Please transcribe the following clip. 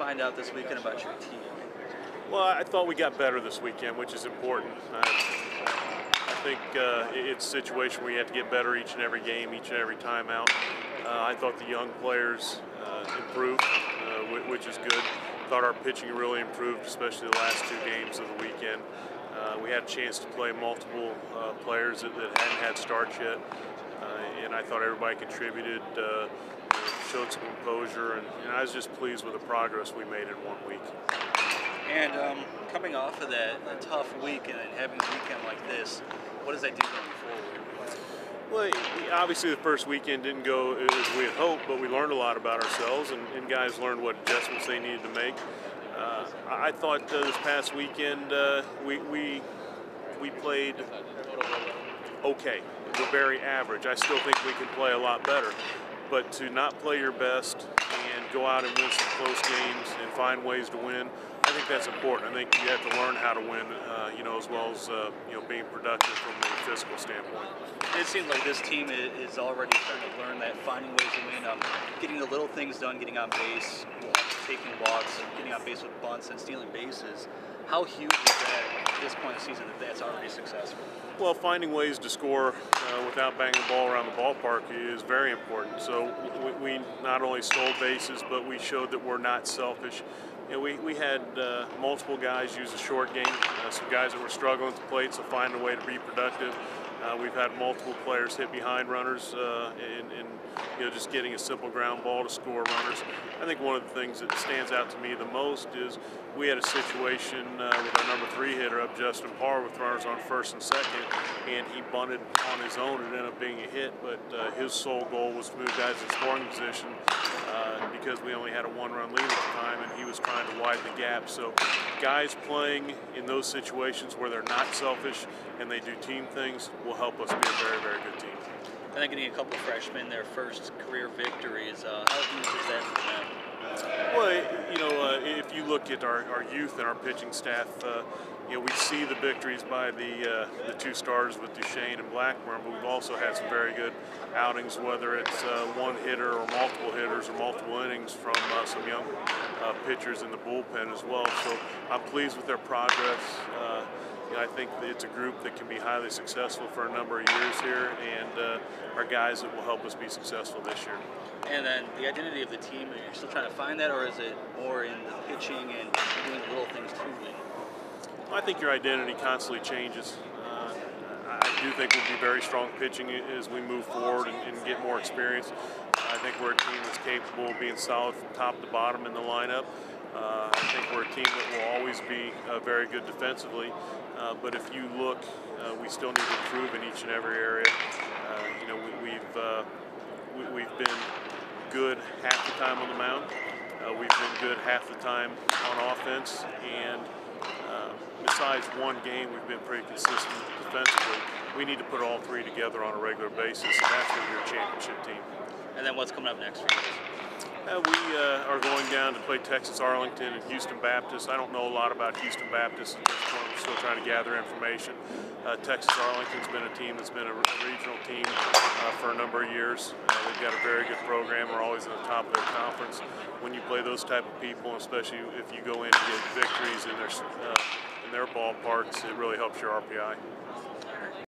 find out this weekend about your team? Well, I thought we got better this weekend, which is important. I think it's a situation where you have to get better each and every game, each and every time out. I thought the young players improved, which is good. Thought our pitching really improved, especially the last two games of the weekend. We had a chance to play multiple players that hadn't had starts yet, and I thought everybody contributed, showed some composure, and I was just pleased with the progress we made in 1 week. And coming off of that a tough week and having a weekend like this, what does that do going forward? Well, obviously the first weekend didn't go as we had hoped, but we learned a lot about ourselves, and guys learned what adjustments they needed to make. I thought this past weekend we played okay. We're very average. I still think we can play a lot better, but to not play your best and go out and win some close games and find ways to win, I think that's important. I think you have to learn how to win, as well as being productive from a physical standpoint. It seems like this team is already starting to learn that, finding ways to win, getting the little things done, getting on base, taking walks, and getting on base with bunts and stealing bases. How huge is that at this point in the season that that's already successful? Well, finding ways to score without banging the ball around the ballpark is very important. So we not only stole bases, but we showed that we're not selfish. We had multiple guys use a short game, some guys that were struggling at the plate, so find a way to be productive. We've had multiple players hit behind runners and just getting a simple ground ball to score runners. I think one of the things that stands out to me the most is we had a situation with our number 3 hitter up Justin Parr with runners on first and second, and he bunted on his own. It ended up being a hit, but his sole goal was to move guys in scoring position because we only had a 1-run lead at the time, and he was trying to widen the gap. So guys playing in those situations where they're not selfish and they do team things will help us be a very, very good team. And then getting a couple of freshmen their first career victories, how huge is that for them? Well, if you look at our youth and our pitching staff, we see the victories by the 2 starters with Duchesne and Blackburn, but we've also had some very good outings, whether it's one hitter or multiple hitters or multiple innings from some young pitchers in the bullpen as well. So I'm pleased with their progress. I think it's a group that can be highly successful for a number of years here, and are guys that will help us be successful this year. And then the identity of the team, are you still trying to find that, or is it more in the pitching and doing the little things to win? I think your identity constantly changes. I do think we'll be very strong pitching as we move forward and get more experience. I think we're a team that's capable of being solid from top to bottom in the lineup. I think we're a team that will always be very good defensively, but if you look, we still need to improve in each and every area. We've been good half the time on the mound. We've been good half the time on offense, and besides one game, we've been pretty consistent defensively. We need to put all 3 together on a regular basis, and that's when you're a championship team. And then what's coming up next for you? We are going down to play Texas Arlington and Houston Baptist. I don't know a lot about Houston Baptist at this point. We're still trying to gather information. Texas Arlington's been a team that's been a regional team for a number of years. They've got a very good program. We're always at the top of their conference. When you play those type of people, especially if you go in and get victories in their ballparks, it really helps your RPI.